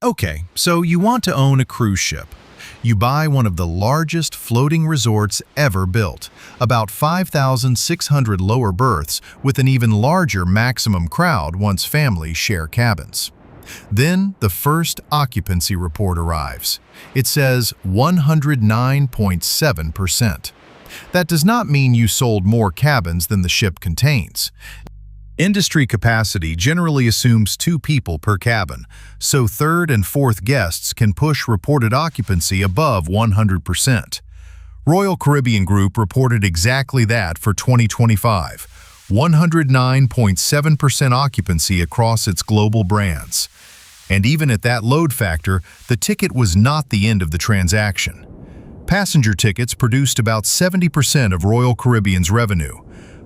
Okay, so you want to own a cruise ship. You buy one of the largest floating resorts ever built, about 5,600 lower berths with an even larger maximum crowd once families share cabins. Then the first occupancy report arrives. It says 109.7%. That does not mean you sold more cabins than the ship contains. Industry capacity generally assumes 2 people per cabin, so third and fourth guests can push reported occupancy above 100%. Royal Caribbean Group reported exactly that for 2025, 109.7% occupancy across its global brands. And even at that load factor, the ticket was not the end of the transaction. Passenger tickets produced about 70% of Royal Caribbean's revenue.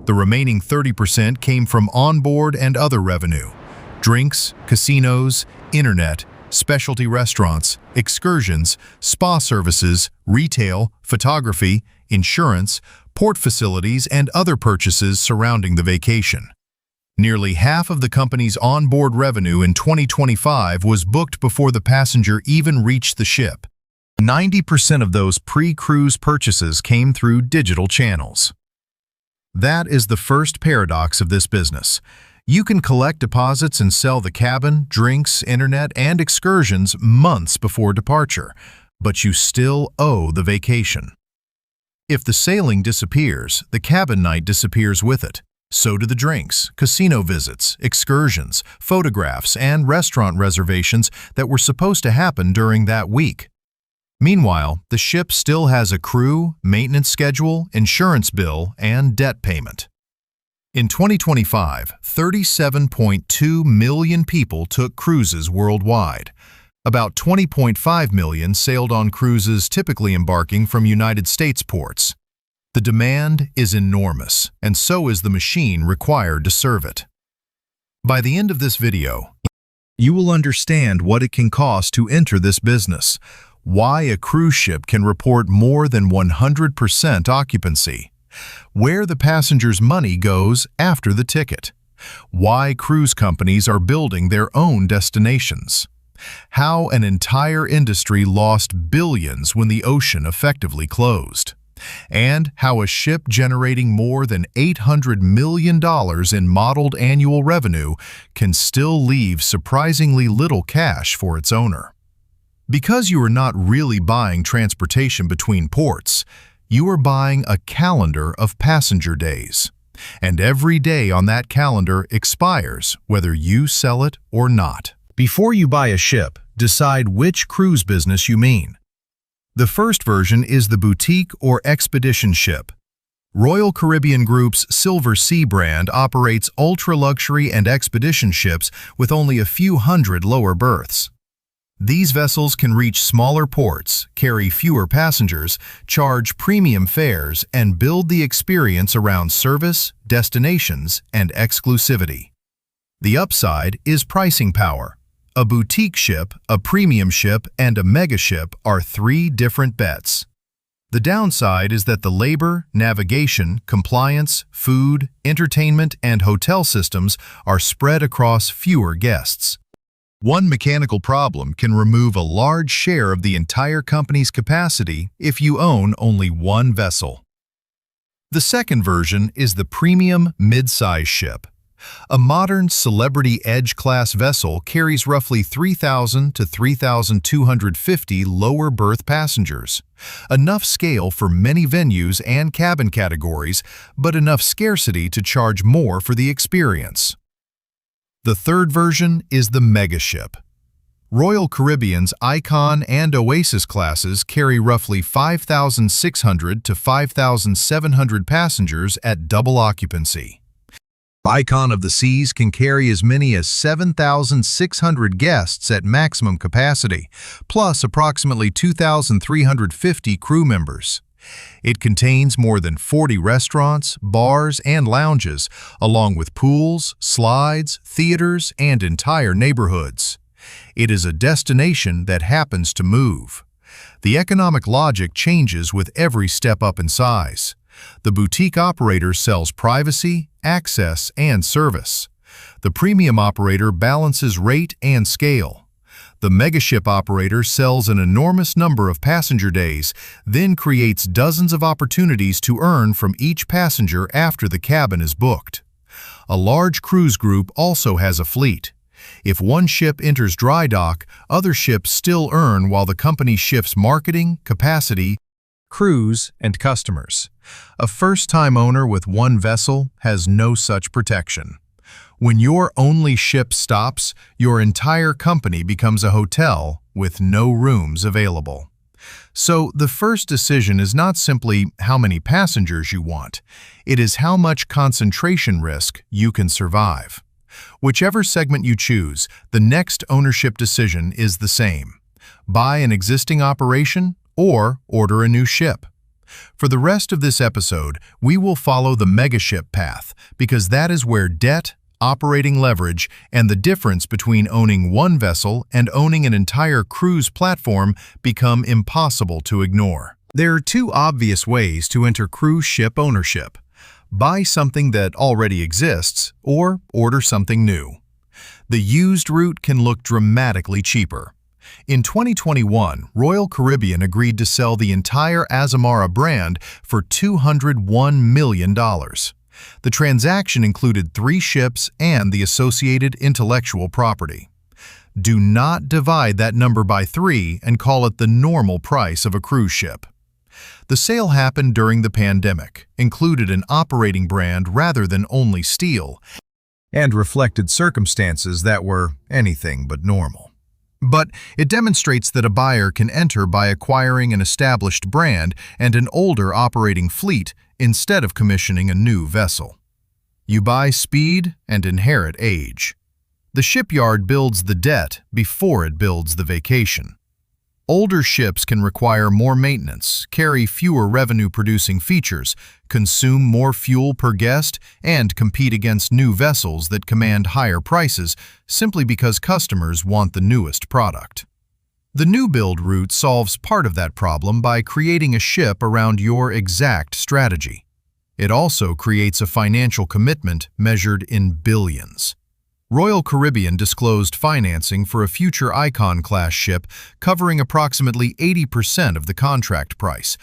The remaining 30% came from onboard and other revenue: drinks, casinos, internet, specialty restaurants, excursions, spa services, retail, photography, insurance, port facilities, and other purchases surrounding the vacation. Nearly half of the company's onboard revenue in 2025 was booked before the passenger even reached the ship. 90% of those pre-cruise purchases came through digital channels. That is the first paradox of this business. You can collect deposits and sell the cabin, drinks, internet, and excursions months before departure, but you still owe the vacation. If the sailing disappears, the cabin night disappears with it. So do the drinks, casino visits, excursions, photographs, and restaurant reservations that were supposed to happen during that week. Meanwhile, the ship still has a crew, maintenance schedule, insurance bill, and debt payment. In 2025, 37.2 million people took cruises worldwide. About 20.5 million sailed on cruises typically embarking from United States ports. The demand is enormous, and so is the machine required to serve it. By the end of this video, you will understand what it can cost to enter this business, why a cruise ship can report more than 100% occupancy, where the passenger's money goes after the ticket, why cruise companies are building their own destinations, how an entire industry lost billions when the ocean effectively closed, and how a ship generating more than $800 million in modeled annual revenue can still leave surprisingly little cash for its owner. Because you are not really buying transportation between ports, you are buying a calendar of passenger days. And every day on that calendar expires whether you sell it or not. Before you buy a ship, decide which cruise business you mean. The first version is the boutique or expedition ship. Royal Caribbean Group's Silver Sea brand operates ultra-luxury and expedition ships with only a few hundred lower berths. These vessels can reach smaller ports, carry fewer passengers, charge premium fares, and build the experience around service, destinations, and exclusivity. The upside is pricing power. A boutique ship, a premium ship, and a megaship are 3 different bets. The downside is that the labor, navigation, compliance, food, entertainment, and hotel systems are spread across fewer guests. One mechanical problem can remove a large share of the entire company's capacity if you own only one vessel. The second version is the premium mid-size ship. A modern Celebrity Edge class vessel carries roughly 3,000 to 3,250 lower berth passengers. Enough scale for many venues and cabin categories, but enough scarcity to charge more for the experience. The third version is the Megaship. Royal Caribbean's Icon and Oasis classes carry roughly 5,600 to 5,700 passengers at double occupancy. Icon of the Seas can carry as many as 7,600 guests at maximum capacity, plus approximately 2,350 crew members. It contains more than 40 restaurants, bars, and lounges, along with pools, slides, theaters, and entire neighborhoods. It is a destination that happens to move. The economic logic changes with every step up in size. The boutique operator sells privacy, access, and service. The premium operator balances rate and scale. The Megaship operator sells an enormous number of passenger days, then creates dozens of opportunities to earn from each passenger after the cabin is booked. A large cruise group also has a fleet. If one ship enters dry dock, other ships still earn while the company shifts marketing, capacity, crews, and customers. A first-time owner with one vessel has no such protection. When your only ship stops, your entire company becomes a hotel with no rooms available. So the first decision is not simply how many passengers you want. It is how much concentration risk you can survive. Whichever segment you choose, the next ownership decision is the same. Buy an existing operation or order a new ship. For the rest of this episode, we will follow the Megaship path because that is where debt, operating leverage, and the difference between owning one vessel and owning an entire cruise platform become impossible to ignore. There are two obvious ways to enter cruise ship ownership. Buy something that already exists or order something new. The used route can look dramatically cheaper. In 2021, Royal Caribbean agreed to sell the entire Azamara brand for $201 million. The transaction included 3 ships and the associated intellectual property. Do not divide that number by 3 and call it the normal price of a cruise ship. The sale happened during the pandemic, included an operating brand rather than only steel, and reflected circumstances that were anything but normal. But it demonstrates that a buyer can enter by acquiring an established brand and an older operating fleet instead of commissioning a new vessel. You buy speed and inherit age. The shipyard builds the debt before it builds the vacation. Older ships can require more maintenance, carry fewer revenue-producing features, consume more fuel per guest, and compete against new vessels that command higher prices simply because customers want the newest product. The new build route solves part of that problem by creating a ship around your exact strategy. It also creates a financial commitment measured in billions. Royal Caribbean disclosed financing for a future Icon-class ship covering approximately 80% of the contract price,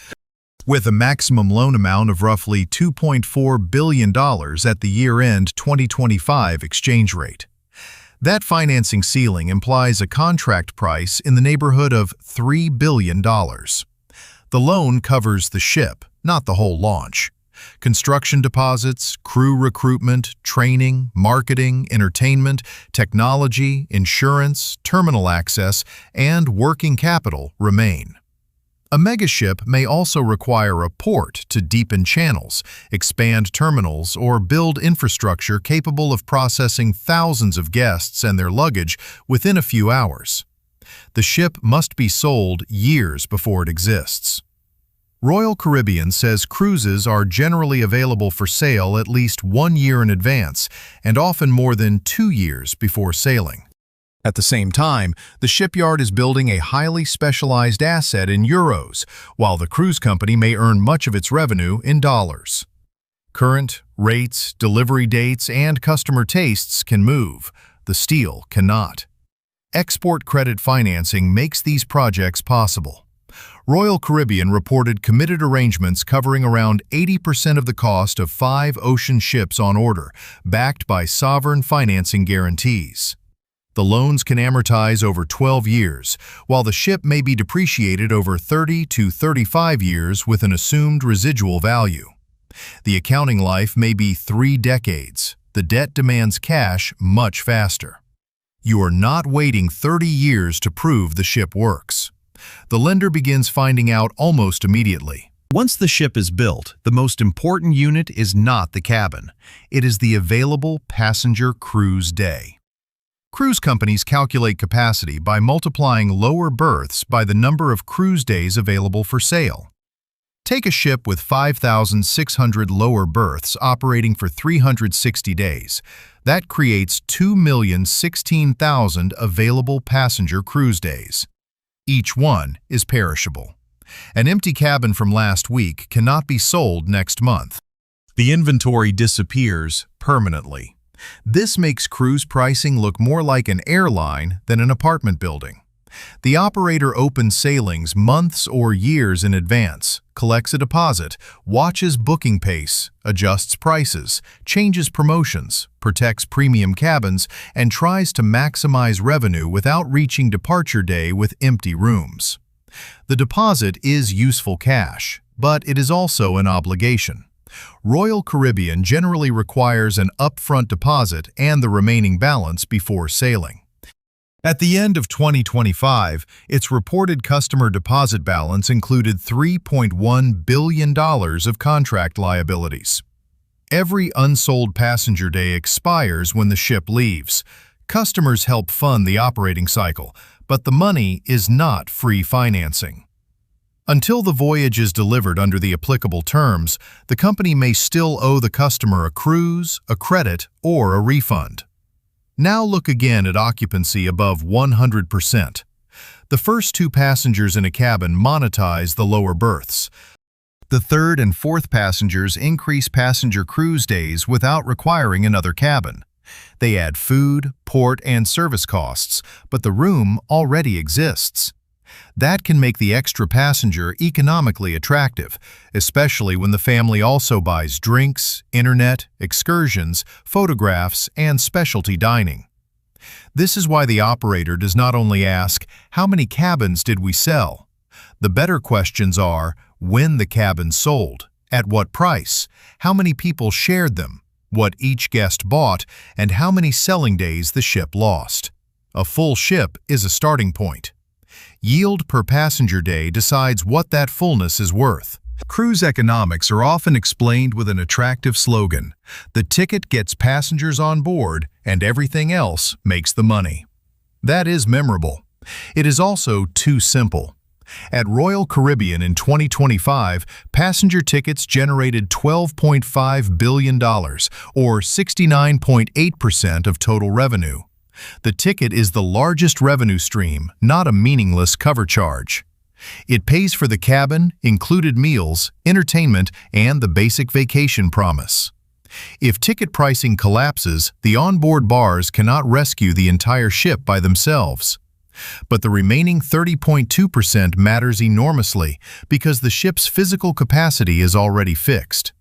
with a maximum loan amount of roughly $2.4 billion at the year-end 2025 exchange rate. That financing ceiling implies a contract price in the neighborhood of $3 billion. The loan covers the ship, not the whole launch. Construction deposits, crew recruitment, training, marketing, entertainment, technology, insurance, terminal access, and working capital remain. A megaship may also require a port to deepen channels, expand terminals, or build infrastructure capable of processing thousands of guests and their luggage within a few hours. The ship must be sold years before it exists. Royal Caribbean says cruises are generally available for sale at least 1 year in advance and often more than 2 years before sailing. At the same time, the shipyard is building a highly specialized asset in euros, while the cruise company may earn much of its revenue in dollars. Current rates, delivery dates, and customer tastes can move. The steel cannot. Export credit financing makes these projects possible. Royal Caribbean reported committed arrangements covering around 80% of the cost of 5 ocean ships on order, backed by sovereign financing guarantees. The loans can amortize over 12 years, while the ship may be depreciated over 30 to 35 years with an assumed residual value. The accounting life may be 3 decades. The debt demands cash much faster. You are not waiting 30 years to prove the ship works. The lender begins finding out almost immediately. Once the ship is built, the most important unit is not the cabin. It is the available passenger cruise day. Cruise companies calculate capacity by multiplying lower berths by the number of cruise days available for sale. Take a ship with 5,600 lower berths operating for 360 days. That creates 2,016,000 available passenger cruise days. Each one is perishable. An empty cabin from last week cannot be sold next month. The inventory disappears permanently. This makes cruise pricing look more like an airline than an apartment building. The operator opens sailings months or years in advance, collects a deposit, watches booking pace, adjusts prices, changes promotions, protects premium cabins, and tries to maximize revenue without reaching departure day with empty rooms. The deposit is useful cash, but it is also an obligation. Royal Caribbean generally requires an upfront deposit and the remaining balance before sailing. At the end of 2025, its reported customer deposit balance included $3.1 billion of contract liabilities. Every unsold passenger day expires when the ship leaves. Customers help fund the operating cycle, but the money is not free financing. Until the voyage is delivered under the applicable terms, the company may still owe the customer a cruise, a credit, or a refund. Now look again at occupancy above 100%. The first two passengers in a cabin monetize the lower berths. The third and fourth passengers increase passenger cruise days without requiring another cabin. They add food, port, and service costs, but the room already exists. That can make the extra passenger economically attractive, especially when the family also buys drinks, internet, excursions, photographs, and specialty dining. This is why the operator does not only ask, "How many cabins did we sell?" The better questions are, when the cabins sold, at what price, how many people shared them, what each guest bought, and how many selling days the ship lost. A full ship is a starting point. Yield per passenger day decides what that fullness is worth. Cruise economics are often explained with an attractive slogan: "The ticket gets passengers on board, and everything else makes the money." That is memorable. It is also too simple. At Royal Caribbean in 2025, passenger tickets generated $12.5 billion, or 69.8% of total revenue. The ticket is the largest revenue stream, not a meaningless cover charge. It pays for the cabin, included meals, entertainment, and the basic vacation promise. If ticket pricing collapses, the onboard bars cannot rescue the entire ship by themselves. But the remaining 30.2% matters enormously because the ship's physical capacity is already fixed.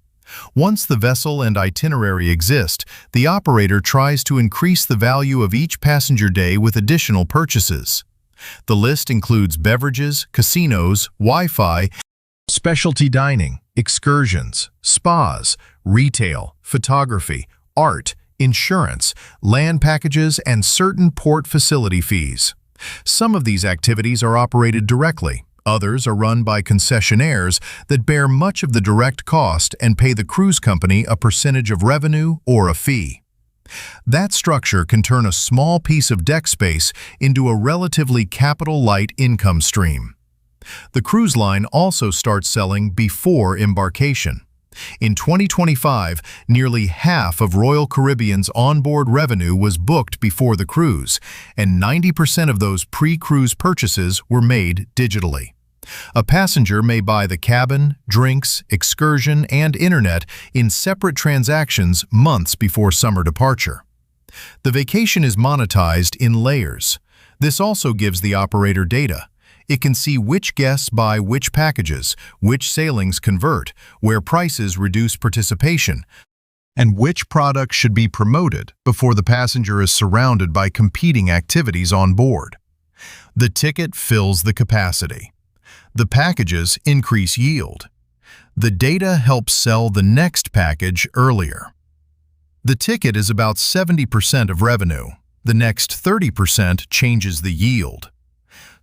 Once the vessel and itinerary exist, the operator tries to increase the value of each passenger day with additional purchases. The list includes beverages, casinos, Wi-Fi, specialty dining, excursions, spas, retail, photography, art, insurance, land packages, and certain port facility fees. Some of these activities are operated directly. Others are run by concessionaires that bear much of the direct cost and pay the cruise company a percentage of revenue or a fee. That structure can turn a small piece of deck space into a relatively capital-light income stream. The cruise line also starts selling before embarkation. In 2025, nearly half of Royal Caribbean's onboard revenue was booked before the cruise, and 90% of those pre-cruise purchases were made digitally. A passenger may buy the cabin, drinks, excursion, and internet in separate transactions months before summer departure. The vacation is monetized in layers. This also gives the operator data. It can see which guests buy which packages, which sailings convert, where prices reduce participation, and which products should be promoted before the passenger is surrounded by competing activities on board. The ticket fills the capacity. The packages increase yield. The data helps sell the next package earlier. The ticket is about 70% of revenue. The next 30% changes the yield.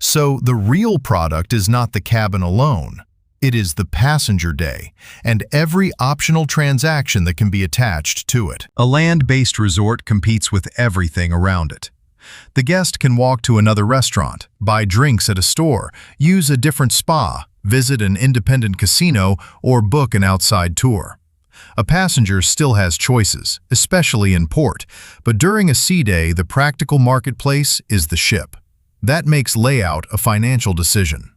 So the real product is not the cabin alone. It is the passenger day and every optional transaction that can be attached to it. A land-based resort competes with everything around it. The guest can walk to another restaurant, buy drinks at a store, use a different spa, visit an independent casino, or book an outside tour. A passenger still has choices, especially in port, but during a sea day, the practical marketplace is the ship. That makes layout a financial decision.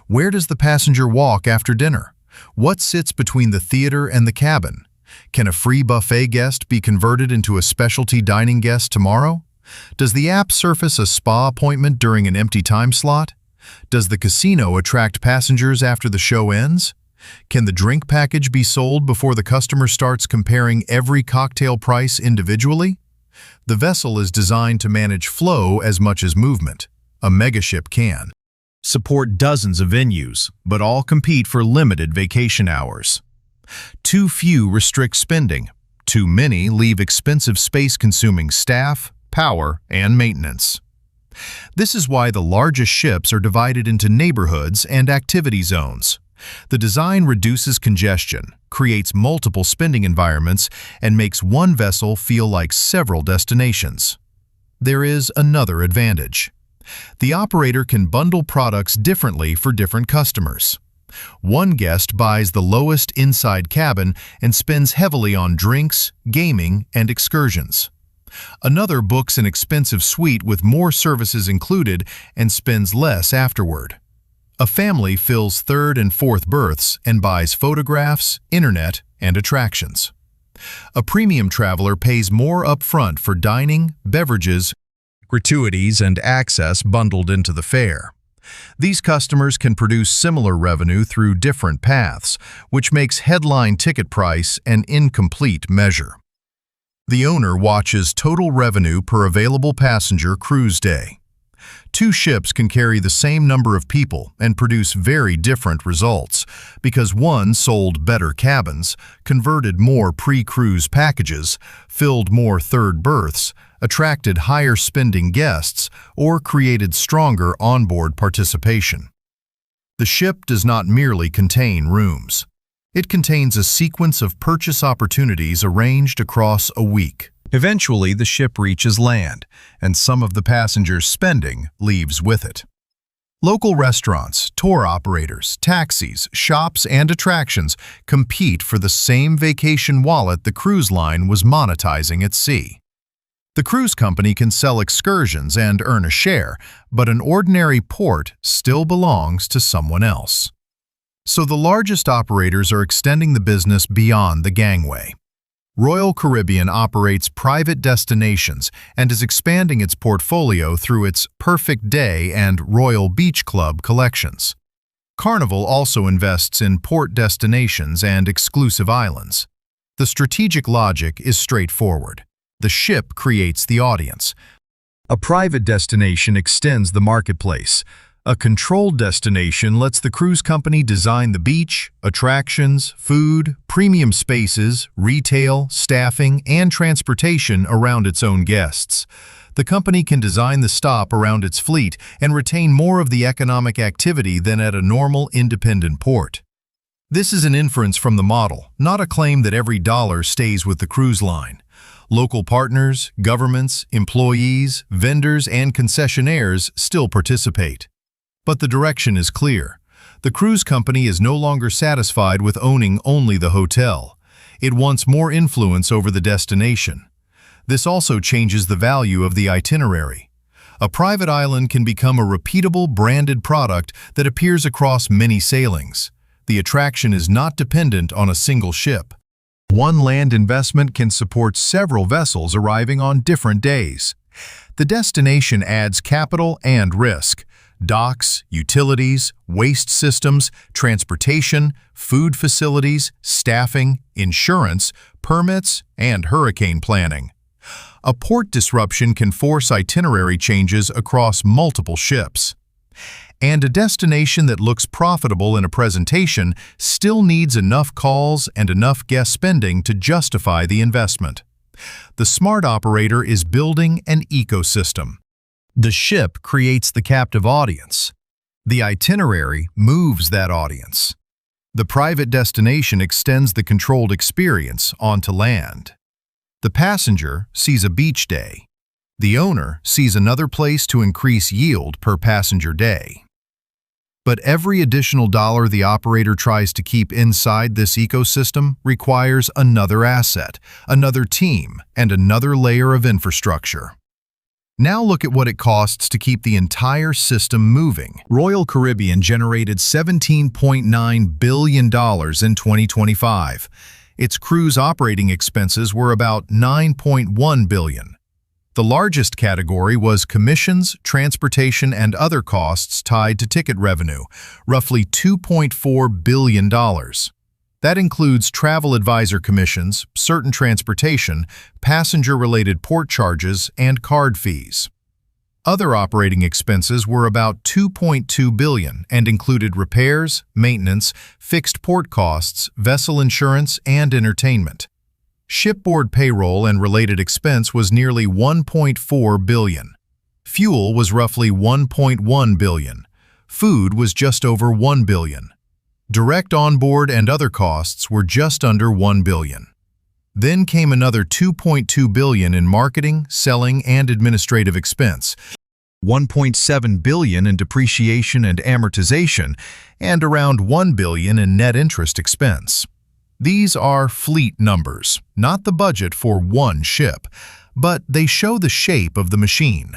Where does the passenger walk after dinner? What sits between the theater and the cabin? Can a free buffet guest be converted into a specialty dining guest tomorrow? Does the app surface a spa appointment during an empty time slot? Does the casino attract passengers after the show ends? Can the drink package be sold before the customer starts comparing every cocktail price individually? The vessel is designed to manage flow as much as movement. A megaship can. Support dozens of venues, but all compete for limited vacation hours. Too few restrict spending. Too many leave expensive space-consuming staff, power, and maintenance. This is why the largest ships are divided into neighborhoods and activity zones. The design reduces congestion, creates multiple spending environments, and makes one vessel feel like several destinations. There is another advantage. The operator can bundle products differently for different customers. One guest buys the lowest inside cabin and spends heavily on drinks, gaming, and excursions. Another books an expensive suite with more services included and spends less afterward. A family fills third and fourth berths and buys photographs, internet, and attractions. A premium traveler pays more upfront for dining, beverages, gratuities, and access bundled into the fare. These customers can produce similar revenue through different paths, which makes headline ticket price an incomplete measure. The owner watches total revenue per available passenger cruise day. Two ships can carry the same number of people and produce very different results because one sold better cabins, converted more pre-cruise packages, filled more third berths, attracted higher spending guests, or created stronger onboard participation. The ship does not merely contain rooms. It contains a sequence of purchase opportunities arranged across a week. Eventually, the ship reaches land, and some of the passengers' spending leaves with it. Local restaurants, tour operators, taxis, shops, and attractions compete for the same vacation wallet the cruise line was monetizing at sea. The cruise company can sell excursions and earn a share, but an ordinary port still belongs to someone else. So the largest operators are extending the business beyond the gangway. Royal Caribbean operates private destinations and is expanding its portfolio through its Perfect Day and Royal Beach Club collections. Carnival also invests in port destinations and exclusive islands. The strategic logic is straightforward. The ship creates the audience. A private destination extends the marketplace. A controlled destination lets the cruise company design the beach, attractions, food, premium spaces, retail, staffing, and transportation around its own guests. The company can design the stop around its fleet and retain more of the economic activity than at a normal independent port. This is an inference from the model, not a claim that every dollar stays with the cruise line. Local partners, governments, employees, vendors, and concessionaires still participate. But the direction is clear. The cruise company is no longer satisfied with owning only the hotel. It wants more influence over the destination. This also changes the value of the itinerary. A private island can become a repeatable branded product that appears across many sailings. The attraction is not dependent on a single ship. One land investment can support several vessels arriving on different days. The destination adds capital and risk. Docks, utilities, waste systems, transportation, food facilities, staffing, insurance, permits, and hurricane planning. A port disruption can force itinerary changes across multiple ships. And a destination that looks profitable in a presentation still needs enough calls and enough guest spending to justify the investment. The smart operator is building an ecosystem. The ship creates the captive audience. The itinerary moves that audience. The private destination extends the controlled experience onto land. The passenger sees a beach day. The owner sees another place to increase yield per passenger day. But every additional dollar the operator tries to keep inside this ecosystem requires another asset, another team, and another layer of infrastructure. Now look at what it costs to keep the entire system moving. Royal Caribbean generated $17.9 billion in 2025. Its cruise operating expenses were about $9.1 billion. The largest category was commissions, transportation, and other costs tied to ticket revenue, roughly $2.4 billion. That includes travel advisor commissions, certain transportation, passenger-related port charges, and card fees. Other operating expenses were about $2.2 billion and included repairs, maintenance, fixed port costs, vessel insurance, and entertainment. Shipboard payroll and related expense was nearly $1.4 billion. Fuel was roughly $1.1 billion. Food was just over $1 billion. Direct onboard and other costs were just under $1 billion. Then came another $2.2 billion in marketing, selling, and administrative expense, $1.7 billion in depreciation and amortization, and around $1 billion in net interest expense. These are fleet numbers, not the budget for one ship, but they show the shape of the machine.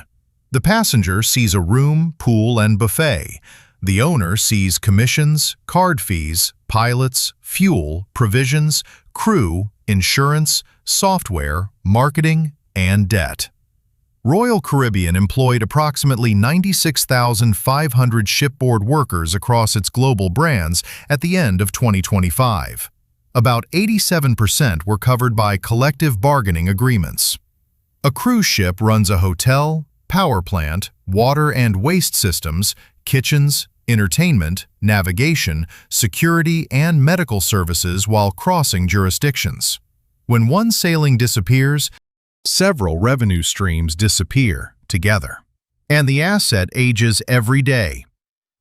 The passenger sees a room, pool, and buffet. The owner sees commissions, card fees, pilots, fuel, provisions, crew, insurance, software, marketing, and debt. Royal Caribbean employed approximately 96,500 shipboard workers across its global brands at the end of 2025. About 87% were covered by collective bargaining agreements. A cruise ship runs a hotel, power plant, water and waste systems, kitchens, entertainment, navigation, security, and medical services while crossing jurisdictions. When one sailing disappears, several revenue streams disappear together. And the asset ages every day.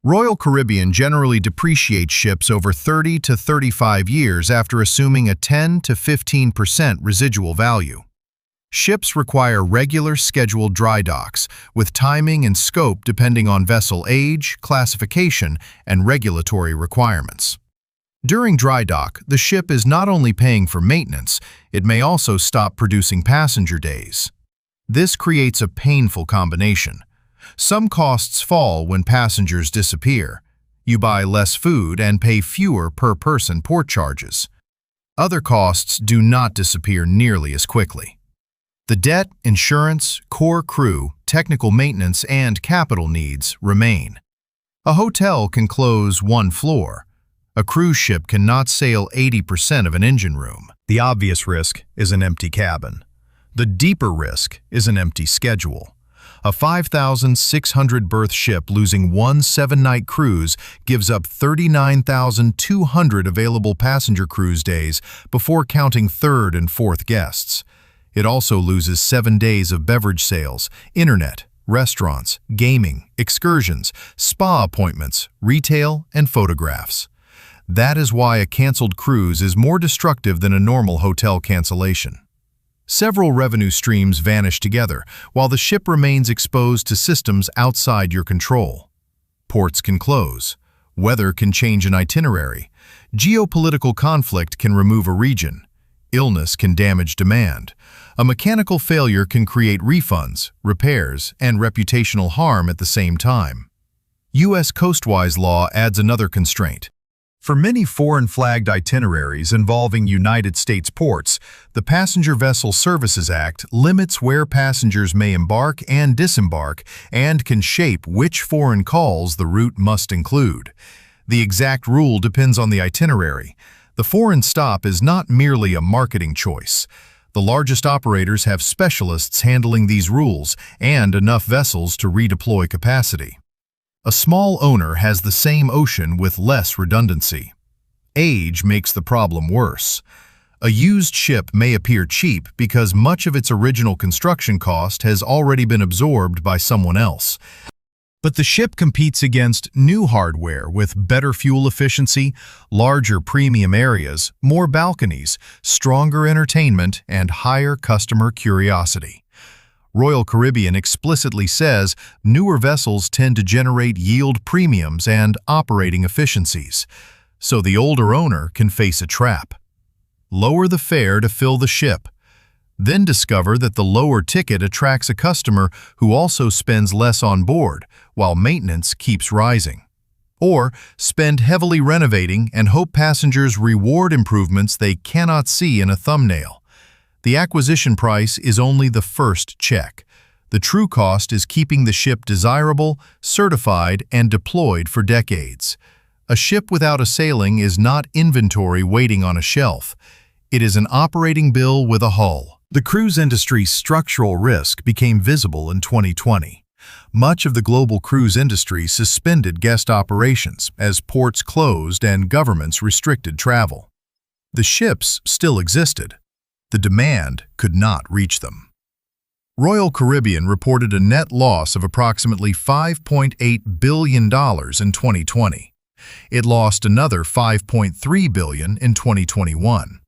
Royal Caribbean generally depreciates ships over 30 to 35 years after assuming a 10 to 15% residual value. Ships require regular scheduled dry docks, with timing and scope depending on vessel age, classification, and regulatory requirements. During dry dock, the ship is not only paying for maintenance, it may also stop producing passenger days. This creates a painful combination. Some costs fall when passengers disappear. You buy less food and pay fewer per-person port charges. Other costs do not disappear nearly as quickly. The debt, insurance, core crew, technical maintenance, and capital needs remain. A hotel can close one floor. A cruise ship cannot sail 80% of an engine room. The obvious risk is an empty cabin. The deeper risk is an empty schedule. A 5,600 berth ship losing one 7-night cruise gives up 39,200 available passenger cruise days before counting third and fourth guests. It also loses 7 days of beverage sales, internet, restaurants, gaming, excursions, spa appointments, retail, and photographs. That is why a canceled cruise is more destructive than a normal hotel cancellation. Several revenue streams vanish together, while the ship remains exposed to systems outside your control. Ports can close. Weather can change an itinerary. Geopolitical conflict can remove a region. Illness can damage demand. A mechanical failure can create refunds, repairs, and reputational harm at the same time. U.S. coastwise law adds another constraint. For many foreign-flagged itineraries involving United States ports, the Passenger Vessel Services Act limits where passengers may embark and disembark and can shape which foreign calls the route must include. The exact rule depends on the itinerary. The foreign stop is not merely a marketing choice. The largest operators have specialists handling these rules and enough vessels to redeploy capacity. A small owner has the same ocean with less redundancy. Age makes the problem worse. A used ship may appear cheap because much of its original construction cost has already been absorbed by someone else. But the ship competes against new hardware with better fuel efficiency, larger premium areas, more balconies, stronger entertainment, and higher customer curiosity. Royal Caribbean explicitly says newer vessels tend to generate yield premiums and operating efficiencies, so the older owner can face a trap. Lower the fare to fill the ship, then discover that the lower ticket attracts a customer who also spends less on board, while maintenance keeps rising. Or spend heavily renovating and hope passengers reward improvements they cannot see in a thumbnail. The acquisition price is only the first check. The true cost is keeping the ship desirable, certified, and deployed for decades. A ship without a sailing is not inventory waiting on a shelf. It is an operating bill with a hull. The cruise industry's structural risk became visible in 2020. Much of the global cruise industry suspended guest operations as ports closed and governments restricted travel. The ships still existed. The demand could not reach them. Royal Caribbean reported a net loss of approximately $5.8 billion in 2020. It lost another $5.3 billion in 2021,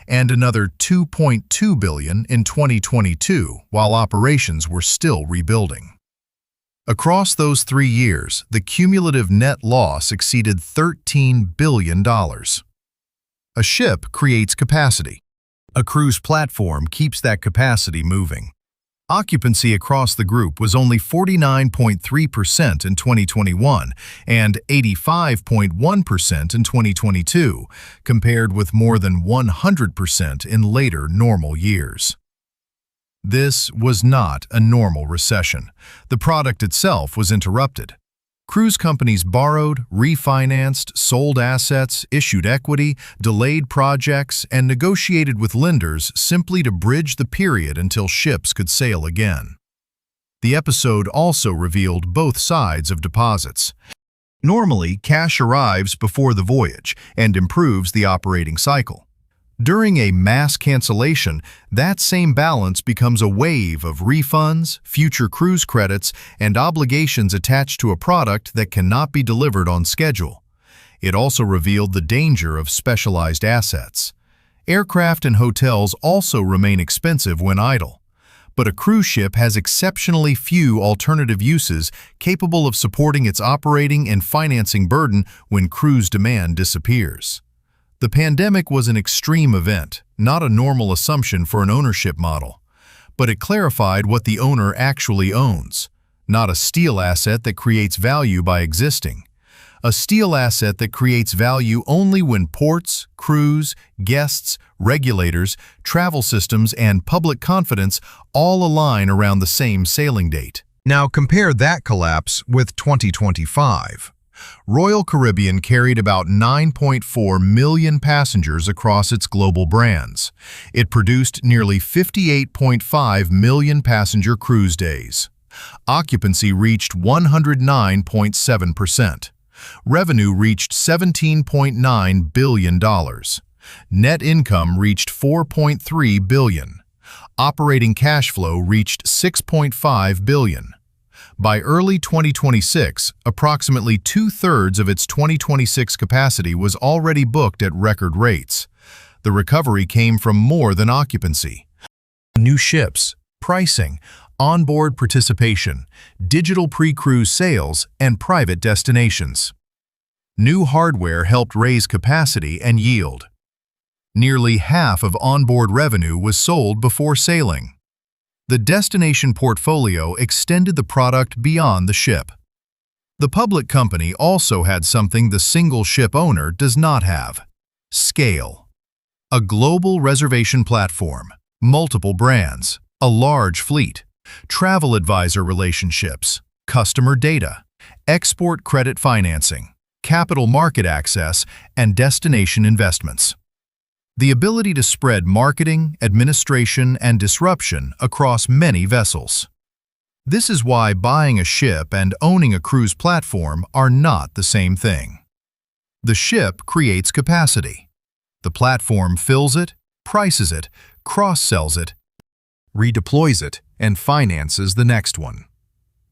and another $2.2 billion in 2022 while operations were still rebuilding. Across those 3 years, the cumulative net loss exceeded $13 billion. A ship creates capacity. A cruise platform keeps that capacity moving. Occupancy across the group was only 49.3% in 2021 and 85.1% in 2022, compared with more than 100% in later normal years. This was not a normal recession. The product itself was interrupted. Cruise companies borrowed, refinanced, sold assets, issued equity, delayed projects, and negotiated with lenders simply to bridge the period until ships could sail again. The episode also revealed both sides of deposits. Normally, cash arrives before the voyage and improves the operating cycle. During a mass cancellation, that same balance becomes a wave of refunds, future cruise credits, and obligations attached to a product that cannot be delivered on schedule. It also revealed the danger of specialized assets. Aircraft and hotels also remain expensive when idle, but a cruise ship has exceptionally few alternative uses capable of supporting its operating and financing burden when cruise demand disappears. The pandemic was an extreme event, not a normal assumption for an ownership model, but it clarified what the owner actually owns, not a steel asset that creates value by existing. A steel asset that creates value only when ports, crews, guests, regulators, travel systems, and public confidence all align around the same sailing date. Now compare that collapse with 2025. Royal Caribbean carried about 9.4 million passengers across its global brands. It produced nearly 58.5 million passenger cruise days. Occupancy reached 109.7%. Revenue reached $17.9 billion. Net income reached $4.3 billion. Operating cash flow reached $6.5 billion. By early 2026, approximately 2/3 of its 2026 capacity was already booked at record rates. The recovery came from more than occupancy. New ships, pricing, onboard participation, digital pre-cruise sales, and private destinations. New hardware helped raise capacity and yield. Nearly half of onboard revenue was sold before sailing. The destination portfolio extended the product beyond the ship. The public company also had something the single ship owner does not have: scale. A global reservation platform, multiple brands, a large fleet, travel advisor relationships, customer data, export credit financing, capital market access, and destination investments. The ability to spread marketing, administration, and disruption across many vessels. This is why buying a ship and owning a cruise platform are not the same thing. The ship creates capacity. The platform fills it, prices it, cross-sells it, redeploys it, and finances the next one.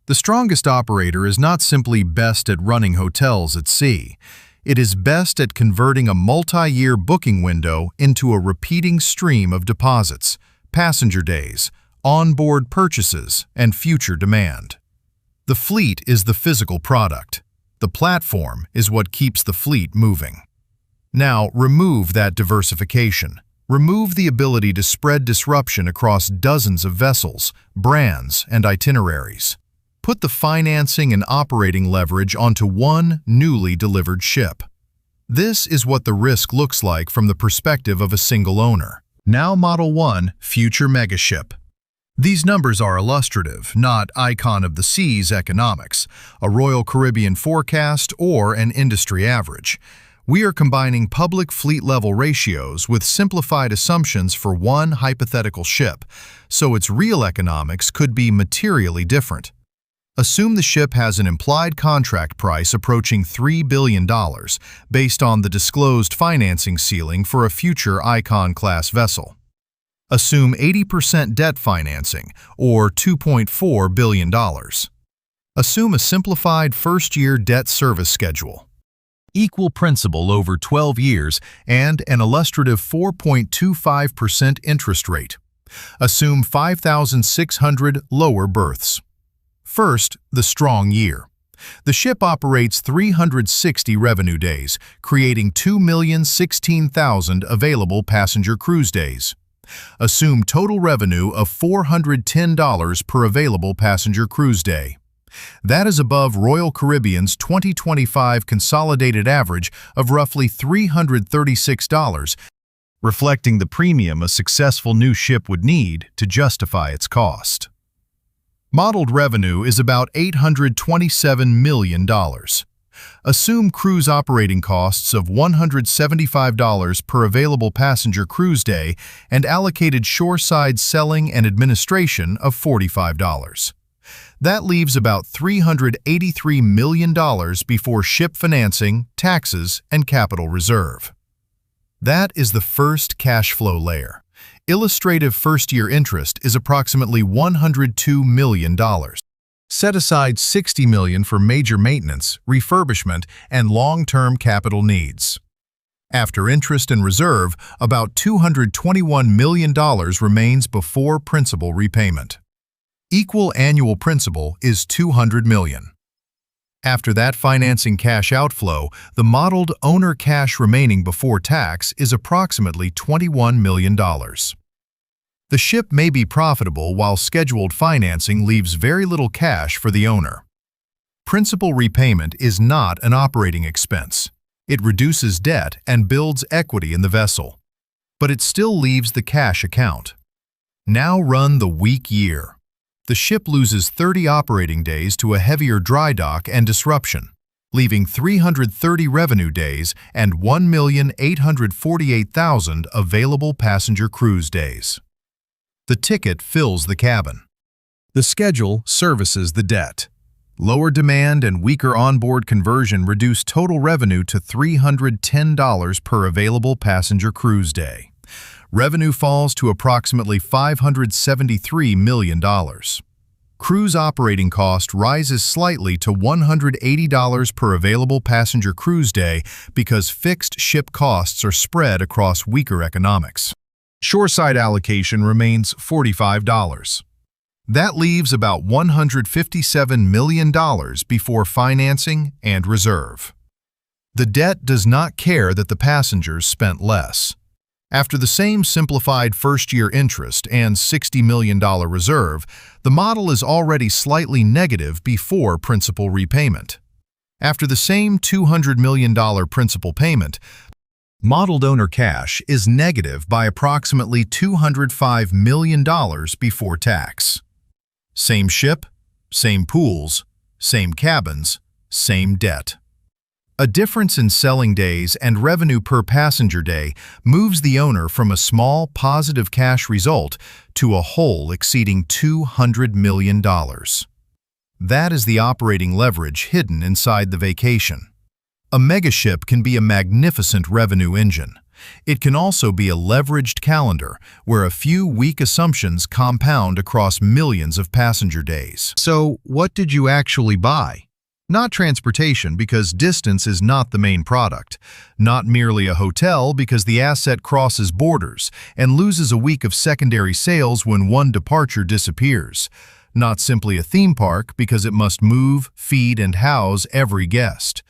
The strongest operator is not simply best at running hotels at sea. It is best at converting a multi-year booking window into a repeating stream of deposits, passenger days, onboard purchases, and future demand. The fleet is the physical product. The platform is what keeps the fleet moving. Now, remove that diversification. Remove the ability to spread disruption across dozens of vessels, brands, and itineraries. Put the financing and operating leverage onto one newly delivered ship. This is what the risk looks like from the perspective of a single owner. Now Model 1, Future Megaship. These numbers are illustrative, not icon of the seas economics, a Royal Caribbean forecast, or an industry average. We are combining public fleet-level ratios with simplified assumptions for one hypothetical ship, so its real economics could be materially different. Assume the ship has an implied contract price approaching $3 billion based on the disclosed financing ceiling for a future Icon-class vessel. Assume 80% debt financing, or $2.4 billion. Assume a simplified first-year debt service schedule. Equal principal over 12 years and an illustrative 4.25% interest rate. Assume 5,600 lower berths. First, the strong year. The ship operates 360 revenue days, creating 2,016,000 available passenger cruise days. Assume total revenue of $410 per available passenger cruise day. That is above Royal Caribbean's 2025 consolidated average of roughly $336, reflecting the premium a successful new ship would need to justify its cost. Modeled revenue is about $827 million. Assume cruise operating costs of $175 per available passenger cruise day and allocated shoreside selling and administration of $45. That leaves about $383 million before ship financing, taxes, and capital reserve. That is the first cash flow layer. Illustrative first-year interest is approximately $102 million. Set aside $60 million for major maintenance, refurbishment, and long-term capital needs. After interest and reserve, about $221 million remains before principal repayment. Equal annual principal is $200 million. After that financing cash outflow, the modeled owner cash remaining before tax is approximately $21 million. The ship may be profitable while scheduled financing leaves very little cash for the owner. Principal repayment is not an operating expense. It reduces debt and builds equity in the vessel. But it still leaves the cash account. Now run the weak year. The ship loses 30 operating days to a heavier dry dock and disruption, leaving 330 revenue days and 1,848,000 available passenger cruise days. The ticket fills the cabin. The schedule services the debt. Lower demand and weaker onboard conversion reduce total revenue to $310 per available passenger cruise day. Revenue falls to approximately $573 million. Cruise operating cost rises slightly to $180 per available passenger cruise day because fixed ship costs are spread across weaker economics. Shoreside allocation remains $45. That leaves about $157 million before financing and reserve. The debt does not care that the passengers spent less. After the same simplified first-year interest and $60 million reserve, the model is already slightly negative before principal repayment. After the same $200 million principal payment, modeled owner cash is negative by approximately $205 million before tax. Same ship, same pools, same cabins, same debt. A difference in selling days and revenue per passenger day moves the owner from a small positive cash result to a whole exceeding $200 million. That is the operating leverage hidden inside the vacation. A megaship can be a magnificent revenue engine. It can also be a leveraged calendar where a few weak assumptions compound across millions of passenger days. So, what did you actually buy? Not transportation, because distance is not the main product. Not merely a hotel, because the asset crosses borders and loses a week of secondary sales when one departure disappears. Not simply a theme park, because it must move, feed, and house every guest.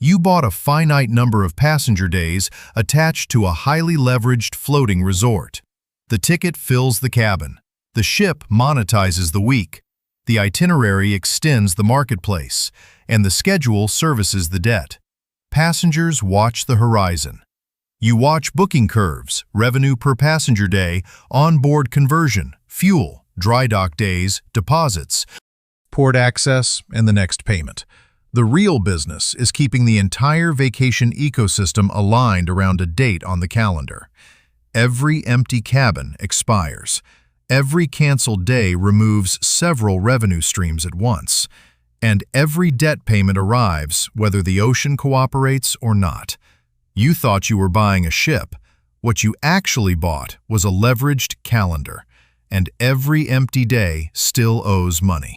You bought a finite number of passenger days attached to a highly leveraged floating resort. The ticket fills the cabin. The ship monetizes the week. The itinerary extends the marketplace, and the schedule services the debt. Passengers watch the horizon. You watch booking curves, revenue per passenger day, onboard conversion, fuel, dry dock days, deposits, port access, and the next payment. The real business is keeping the entire vacation ecosystem aligned around a date on the calendar. Every empty cabin expires. Every canceled day removes several revenue streams at once. And every debt payment arrives whether the ocean cooperates or not. You thought you were buying a ship. What you actually bought was a leveraged calendar. And every empty day still owes money.